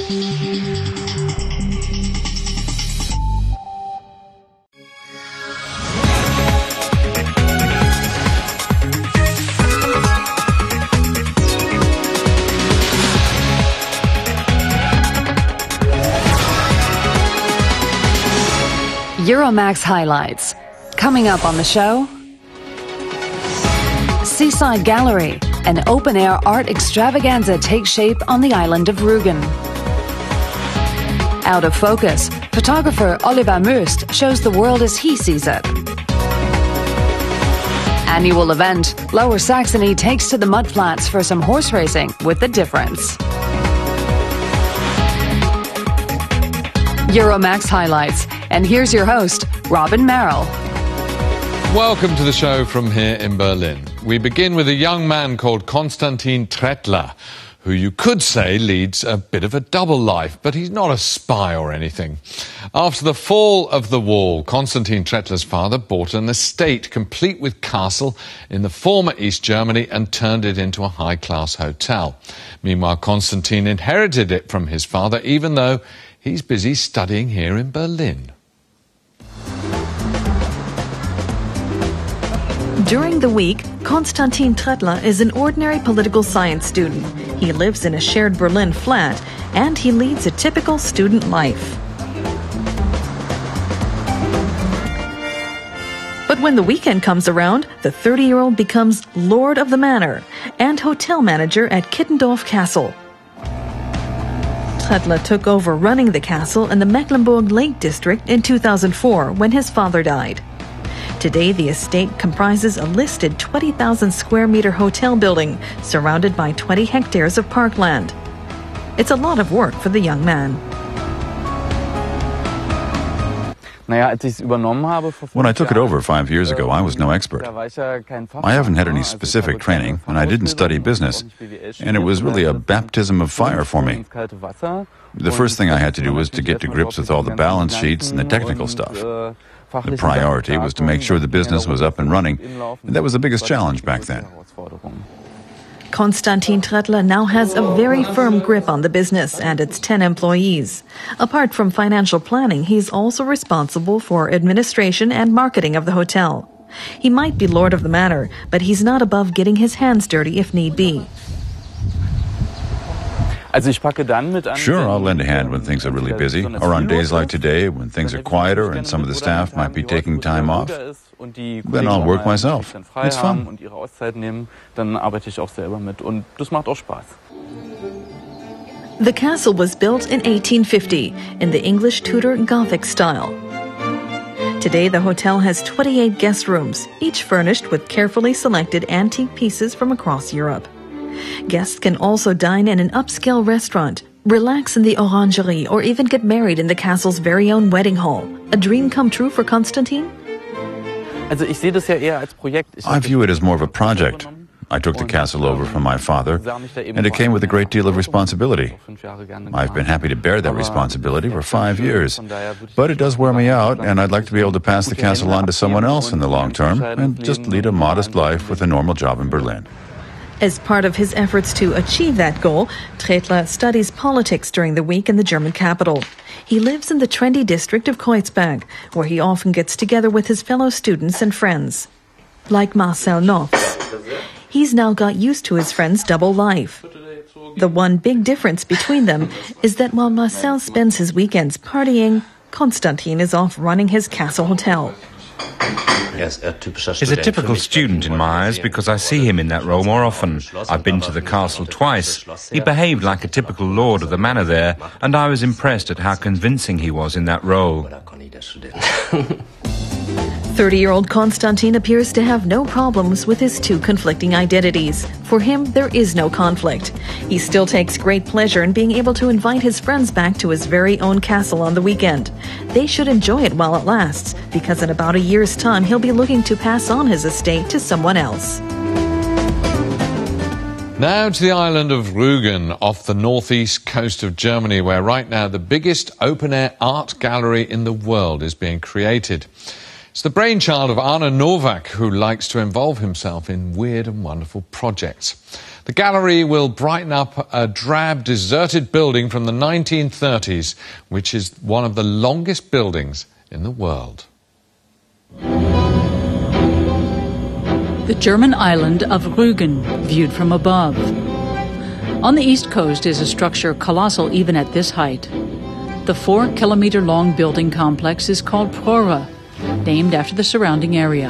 Euromaxx highlights. Coming up on the show, Seaside Gallery, an open-air art extravaganza takes shape on the island of Rügen. Out of focus, photographer Oliver Möst shows the world as he sees it. Annual event, Lower Saxony takes to the mudflats for some horse racing with the difference. Euromaxx highlights. And here's your host, Merrill. Welcome to the show from here in Berlin. We begin with a young man called Constantin Trettler, who you could say leads a bit of a double life, but he's not a spy or anything. After the fall of the wall, Constantin Trettler's father bought an estate complete with castle in the former East Germany and turned it into a high-class hotel. Meanwhile, Constantin inherited it from his father, even though he's busy studying here in Berlin. During the week, Constantin Trettler is an ordinary political science student. He lives in a shared Berlin flat, and he leads a typical student life. But when the weekend comes around, the 30-year-old becomes Lord of the Manor and hotel manager at Kittendorf Castle. Trettler took over running the castle in the Mecklenburg Lake District in 2004 when his father died. Today, the estate comprises a listed 20,000 square meter hotel building surrounded by 20 hectares of parkland. It's a lot of work for the young man. When I took it over 5 years ago, I was no expert. I haven't had any specific training, and I didn't study business, and it was really a baptism of fire for me. The first thing I had to do was to get to grips with all the balance sheets and the technical stuff. The priority was to make sure the business was up and running, and that was the biggest challenge back then. Constantin Trettler now has a very firm grip on the business and its 10 employees. Apart from financial planning, he's also responsible for administration and marketing of the hotel. He might be Lord of the Manor, but he's not above getting his hands dirty if need be. Sure, I'll lend a hand when things are really busy, or on days like today when things are quieter and some of the staff might be taking time off. Then I'll work myself. It's fun. The castle was built in 1850 in the English Tudor Gothic style. Today, the hotel has 28 guest rooms, each furnished with carefully selected antique pieces from across Europe. Guests can also dine in an upscale restaurant, relax in the orangerie, or even get married in the castle's very own wedding hall. A dream come true for Constantin? I view it as more of a project. I took the castle over from my father, and it came with a great deal of responsibility. I've been happy to bear that responsibility for 5 years, but it does wear me out, and I'd like to be able to pass the castle on to someone else in the long term and just lead a modest life with a normal job in Berlin. As part of his efforts to achieve that goal, Trettler studies politics during the week in the German capital. He lives in the trendy district of Kreuzberg, where he often gets together with his fellow students and friends. Like Marcel Nofs. He's now got used to his friend's double life. The one big difference between them is that while Marcel spends his weekends partying, Constantin is off running his castle hotel. He's a typical student in my eyes because I see him in that role more often. I've been to the castle twice. He behaved like a typical lord of the manor there, and I was impressed at how convincing he was in that role. 30-year-old Constantin appears to have no problems with his two conflicting identities. For him, there is no conflict. He still takes great pleasure in being able to invite his friends back to his very own castle on the weekend. They should enjoy it while it lasts, because in about a year's time, he'll be looking to pass on his estate to someone else. Now to the island of Rügen, off the northeast coast of Germany, where right now the biggest open-air art gallery in the world is being created. It's the brainchild of Arne Nowak, who likes to involve himself in weird and wonderful projects. The gallery will brighten up a drab, deserted building from the 1930s, which is one of the longest buildings in the world. The German island of Rügen, viewed from above. On the east coast is a structure colossal even at this height. The 4-kilometer-long building complex is called Prora, named after the surrounding area.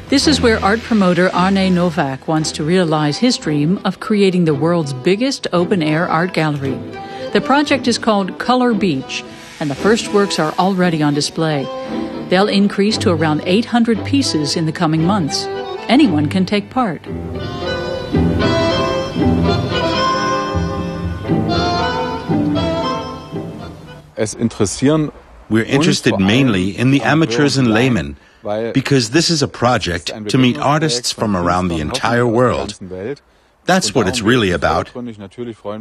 This is where art promoter Arne Nowak wants to realize his dream of creating the world's biggest open-air art gallery. The project is called Color Beach, and the first works are already on display. They'll increase to around 800 pieces in the coming months. Anyone can take part. We're interested mainly in the amateurs and laymen, because this is a project to meet artists from around the entire world. That's what it's really about.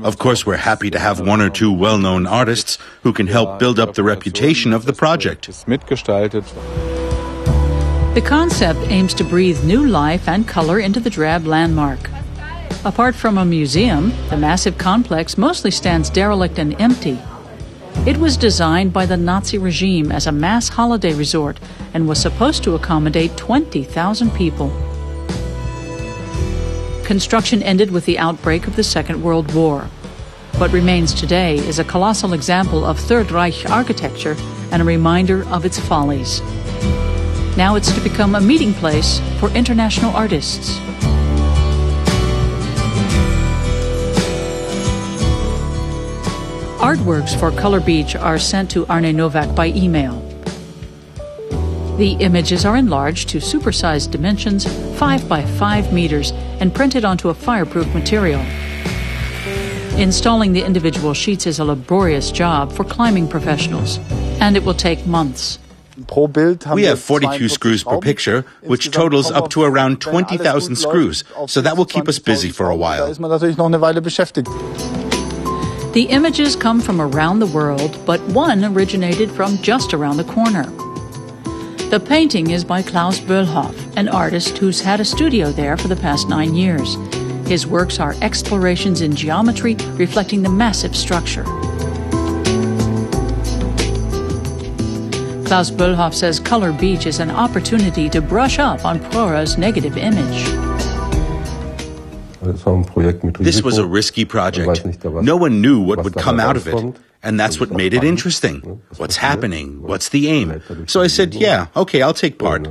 Of course, we're happy to have one or two well-known artists who can help build up the reputation of the project. The concept aims to breathe new life and color into the drab landmark. Apart from a museum, the massive complex mostly stands derelict and empty. It was designed by the Nazi regime as a mass holiday resort and was supposed to accommodate 20,000 people. Construction ended with the outbreak of the Second World War. What remains today is a colossal example of Third Reich architecture and a reminder of its follies. Now it's to become a meeting place for international artists. Artworks for Color Beach are sent to Arne Nowak by email. The images are enlarged to supersized dimensions, 5 by 5 meters, and printed onto a fireproof material. Installing the individual sheets is a laborious job for climbing professionals, and it will take months. We have 42 screws per picture, which totals up to around 20,000 screws, so that will keep us busy for a while. The images come from around the world, but one originated from just around the corner. The painting is by Klaus Böllhoff, an artist who's had a studio there for the past 9 years. His works are explorations in geometry reflecting the massive structure. Klaus Böllhoff says Color Beach is an opportunity to brush up on Prora's negative image. This was a risky project. No one knew what would come out of it. And that's what made it interesting. What's happening? What's the aim? So I said, yeah, okay, I'll take part.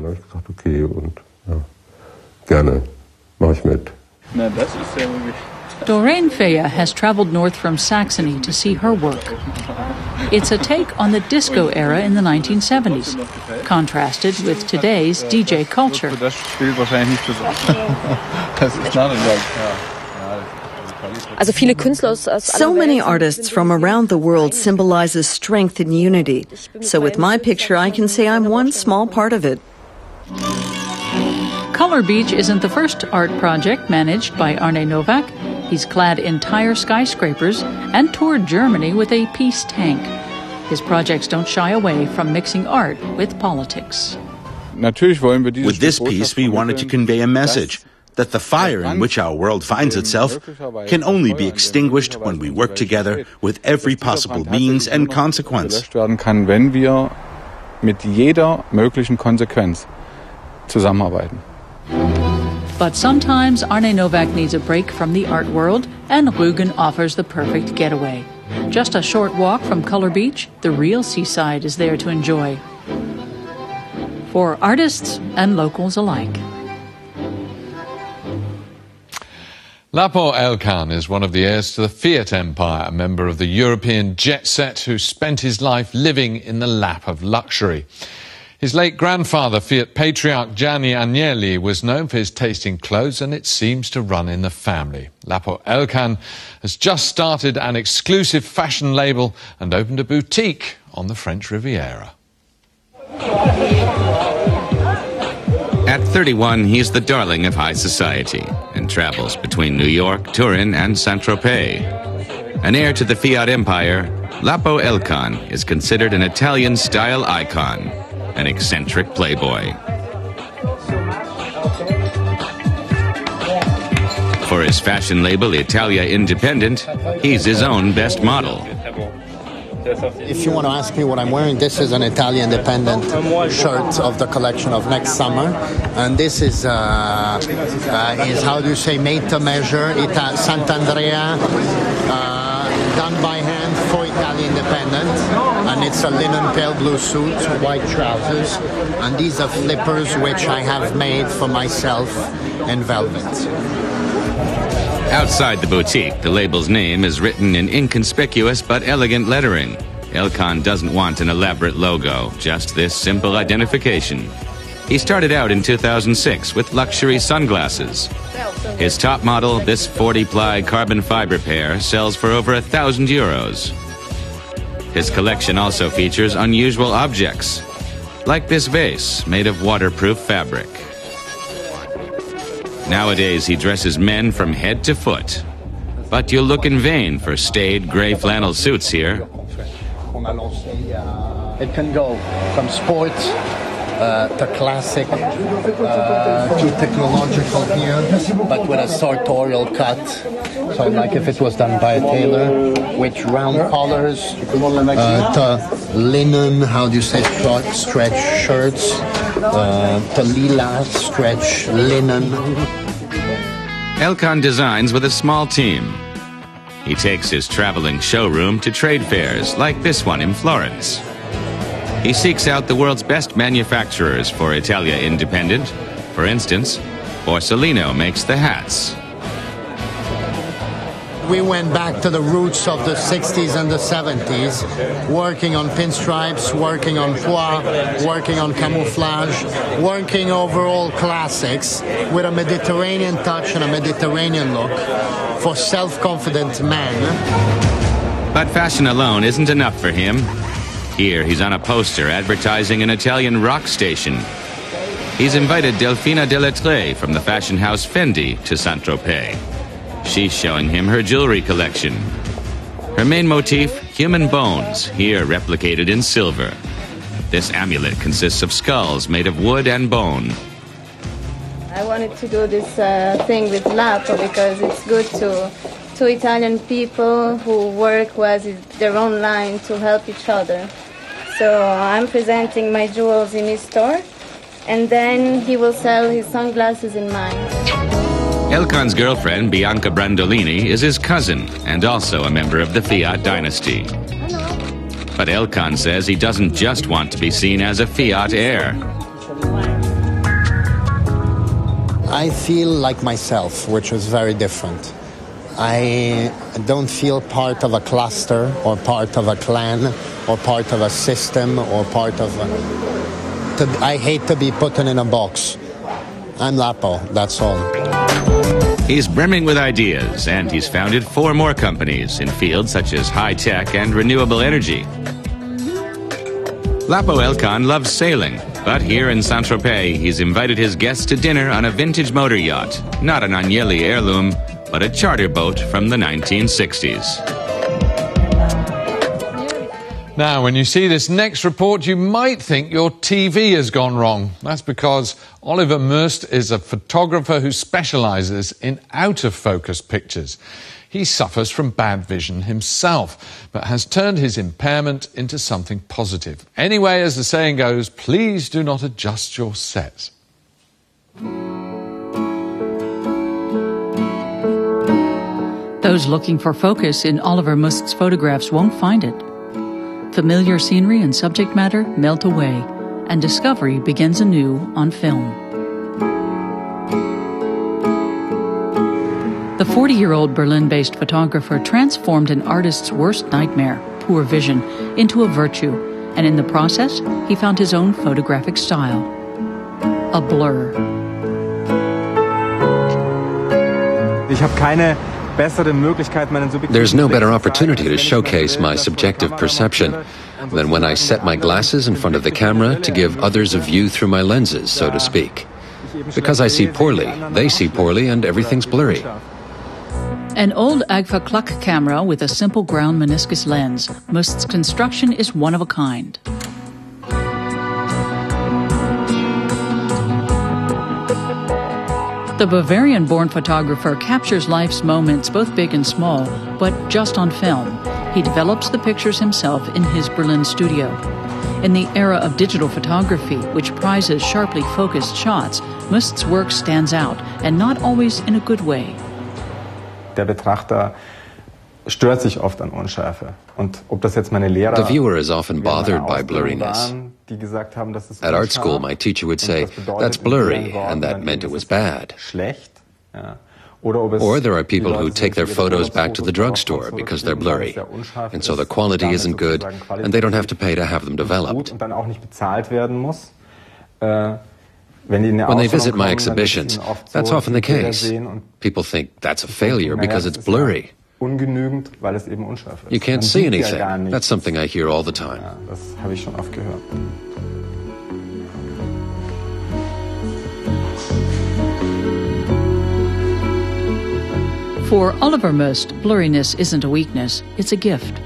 Doreen Feya has traveled north from Saxony to see her work. It's a take on the disco era in the 1970s, contrasted with today's DJ culture. So many artists from around the world symbolizes strength and unity. So with my picture, I can say I'm one small part of it. Color Beach isn't the first art project managed by Arne Nowak. He's clad entire skyscrapers and toured Germany with a peace tank. His projects don't shy away from mixing art with politics. With this piece, we wanted to convey a message that the fire in which our world finds itself can only be extinguished when we work together with every possible means and consequence. But sometimes Arne Nowak needs a break from the art world, and Rügen offers the perfect getaway. Just a short walk from Color Beach, the real seaside is there to enjoy. For artists and locals alike. Lapo Elkann is one of the heirs to the Fiat empire, a member of the European jet set who spent his life living in the lap of luxury. His late grandfather, Fiat patriarch Gianni Agnelli, was known for his taste in clothes, and it seems to run in the family. Lapo Elkann has just started an exclusive fashion label and opened a boutique on the French Riviera. At 31, he is the darling of high society and travels between New York, Turin, and Saint-Tropez. An heir to the Fiat empire, Lapo Elkann is considered an Italian style icon. an eccentric playboy. For his fashion label Italia Independent, he's his own best model. If you want to ask me what I'm wearing, this is an Italian Independent shirt of the collection of next summer, and this is how do you say, made to measure, Sant'Andrea, done by hand for Italian Independent, and it's a linen pale blue suit, white trousers, and these are flippers which I have made for myself in velvet. Outside the boutique, the label's name is written in inconspicuous but elegant lettering. Elkann doesn't want an elaborate logo, just this simple identification. He started out in 2006 with luxury sunglasses. His top model, this 40-ply carbon fiber pair, sells for over €1,000. His collection also features unusual objects, like this vase made of waterproof fabric. Nowadays, he dresses men from head to foot. But you'll look in vain for staid gray flannel suits here. It can go from sport to classic to technological here, but with a sartorial cut. So like if it was done by a tailor, with round collars, to linen, how do you say, stretch shirts, to lila stretch linen. Elkann designs with a small team. He takes his traveling showroom to trade fairs like this one in Florence. He seeks out the world's best manufacturers for Italia Independent. For instance, Borsellino makes the hats. We went back to the roots of the 60s and the 70s, working on pinstripes, working on pois, working on camouflage, working overall classics with a Mediterranean touch and a Mediterranean look for self-confident men. But fashion alone isn't enough for him. Here he's on a poster advertising an Italian rock station. He's invited Delfina Delettrez from the fashion house Fendi to Saint-Tropez. She's showing him her jewelry collection. Her main motif, human bones, here replicated in silver. This amulet consists of skulls made of wood and bone. I wanted to do this thing with Lapo because it's good to Italian people who work with their own line to help each other. So I'm presenting my jewels in his store, and then he will sell his sunglasses in mine. Elkann's girlfriend, Bianca Brandolini, is his cousin and also a member of the Fiat dynasty. But Elkann says he doesn't just want to be seen as a Fiat heir. I feel like myself, which is very different. I don't feel part of a cluster or part of a clan or part of a system or part of a... I hate to be put in a box. I'm Lapo, that's all. He's brimming with ideas, and he's founded 4 more companies in fields such as high-tech and renewable energy. Lapo Elkann loves sailing, but here in Saint-Tropez, he's invited his guests to dinner on a vintage motor yacht, not an Agnelli heirloom, but a charter boat from the 1960s. Now, when you see this next report, you might think your TV has gone wrong. That's because Oliver Möst is a photographer who specialises in out-of-focus pictures. He suffers from bad vision himself, but has turned his impairment into something positive. Anyway, as the saying goes, please do not adjust your sets. Those looking for focus in Oliver Möst's photographs won't find it. Familiar scenery and subject matter melt away, and discovery begins anew on film. The 40-year-old Berlin-based photographer transformed an artist's worst nightmare, poor vision, into a virtue, and in the process, he found his own photographic style. A blur. There's no better opportunity to showcase my subjective perception than when I set my glasses in front of the camera to give others a view through my lenses, so to speak. Because I see poorly, they see poorly, and everything's blurry. An old Agfa Cluck camera with a simple ground meniscus lens, Möst's construction is one of a kind. The Bavarian-born photographer captures life's moments, both big and small, but just on film. He develops the pictures himself in his Berlin studio. In the era of digital photography, which prizes sharply focused shots, Möst's work stands out, and not always in a good way. Der Betrachter stört sich oft an Unschärfe. Und ob das jetzt meine Lehrer, the viewer is often bothered by blurriness. die gesagt haben, das ist At art school, my teacher would say, that's blurry, and that meant it was bad. schlecht. Ja. Or there are people who take their photos back to the drugstore because they're blurry, and so the quality isn't good, and they don't have to pay to have them developed. Und dann auch nicht bezahlt werden muss. When they visit my exhibitions, that's often the case. People think that's a failure because it's blurry. Ungenügend, weil es eben unscharf ist. You can't see anything. That's something I hear all the time. Ja, das habe ich schon oft gehört. For Oliver Möst, blurriness isn't a weakness, it's a gift.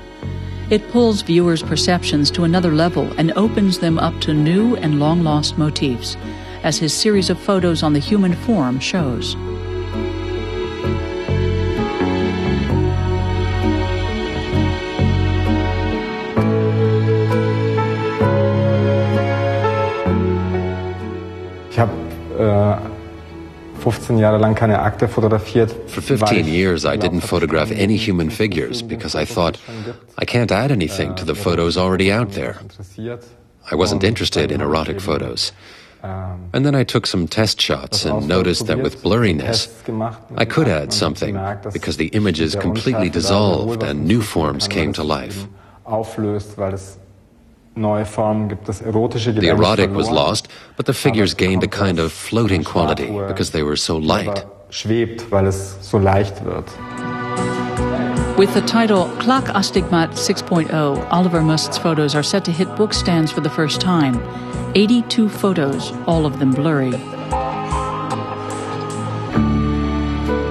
It pulls viewers' perceptions to another level and opens them up to new and long-lost motifs, as his series of photos on the human form shows. Ich habe 15 Jahre lang keine Akte fotografiert. For 15 years, I didn't photograph any human figures because I thought, I can't add anything to the photos already out there. I wasn't interested in erotic photos. And then I took some test shots and noticed that with blurriness, I could add something because the images completely dissolved and new forms came to life. The erotic was lost, but the figures gained a kind of floating quality because they were so light. With the title Klak Astigmat 6.0, Oliver Möst's photos are set to hit bookstands for the first time. 82 photos, all of them blurry.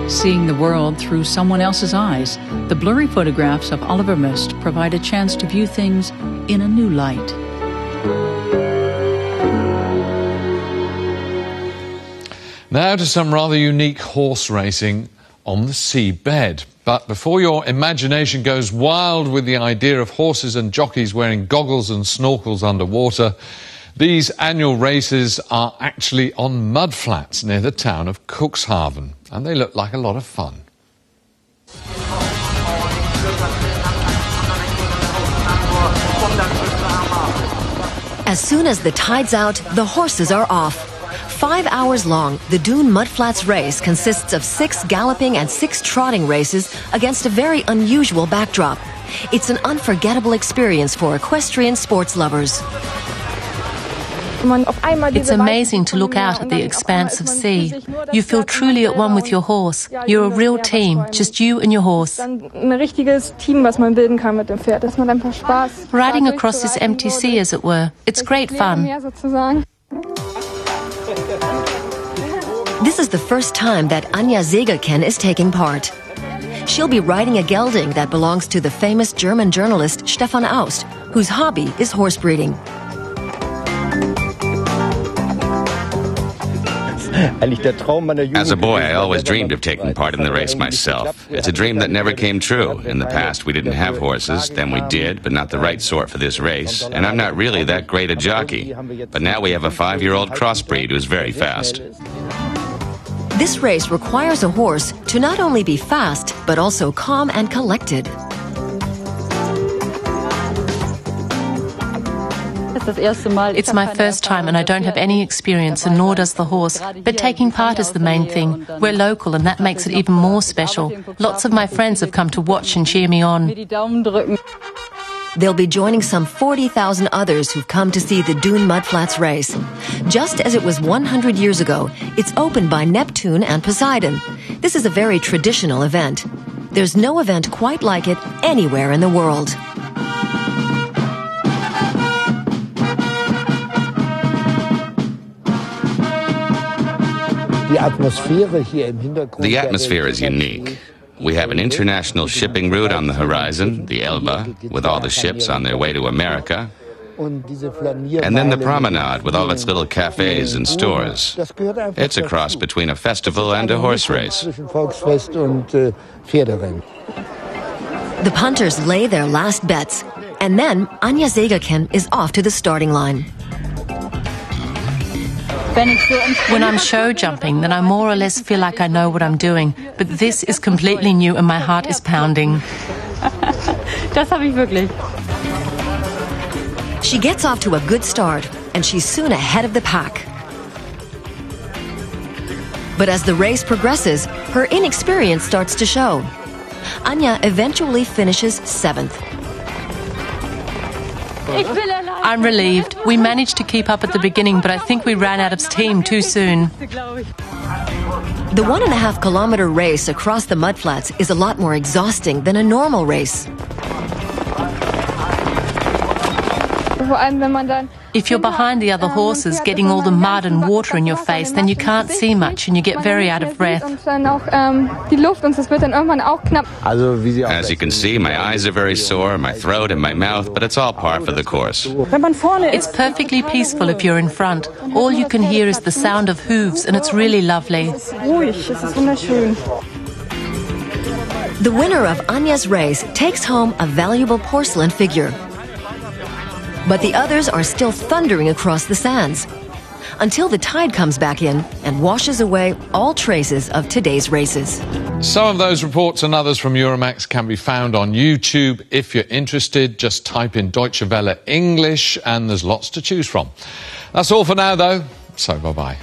Seeing the world through someone else's eyes, the blurry photographs of Oliver Möst provide a chance to view things in a new light. Now to some rather unique horse racing on the seabed. But before your imagination goes wild with the idea of horses and jockeys wearing goggles and snorkels underwater, these annual races are actually on mudflats near the town of Cuxhaven, and they look like a lot of fun. As soon as the tide's out, the horses are off. 5 hours long, the Dune Mudflats race consists of 6 galloping and 6 trotting races against a very unusual backdrop. It's an unforgettable experience for equestrian sports lovers. It's amazing to look out at the expanse of sea. You feel truly at one with your horse. You're a real team, just you and your horse. Riding across this empty sea, as it were. It's great fun. This is the first time that Anja Segelken is taking part. She'll be riding a gelding that belongs to the famous German journalist Stefan Aust, whose hobby is horse breeding. As a boy, I always dreamed of taking part in the race myself. It's a dream that never came true. In the past, we didn't have horses. Then we did, but not the right sort for this race. And I'm not really that great a jockey. But now we have a 5-year-old crossbreed who's very fast. This race requires a horse to not only be fast, but also calm and collected. It's my first time and I don't have any experience, and nor does the horse. But taking part is the main thing. We're local and that makes it even more special. Lots of my friends have come to watch and cheer me on. They'll be joining some 40,000 others who've come to see the Dune Mudflats race. Just as it was 100 years ago, it's opened by Neptune and Poseidon. This is a very traditional event. There's no event quite like it anywhere in the world. The atmosphere is unique. We have an international shipping route on the horizon, the Elbe, with all the ships on their way to America. And then the promenade with all its little cafes and stores. It's a cross between a festival and a horse race. The punters lay their last bets, and then Anja Segerken is off to the starting line. When I'm show jumping, then I more or less feel like I know what I'm doing. But this is completely new and my heart is pounding. Das habe ich wirklich. She gets off to a good start, and she's soon ahead of the pack. But as the race progresses, her inexperience starts to show. Anja eventually finishes 7th. I'm relieved. We managed to keep up at the beginning, but I think we ran out of steam too soon. The 1.5 kilometer race across the mudflats is a lot more exhausting than a normal race. If you're behind the other horses, getting all the mud and water in your face, then you can't see much and you get very out of breath. As you can see, my eyes are very sore, my throat and my mouth, but it's all par for the course. It's perfectly peaceful if you're in front. All you can hear is the sound of hooves, and it's really lovely. The winner of Anja's race takes home a valuable porcelain figure. But the others are still thundering across the sands until the tide comes back in and washes away all traces of today's races. Some of those reports and others from Euromaxx can be found on YouTube. If you're interested, just type in Deutsche Welle English and there's lots to choose from. That's all for now, though, so bye-bye.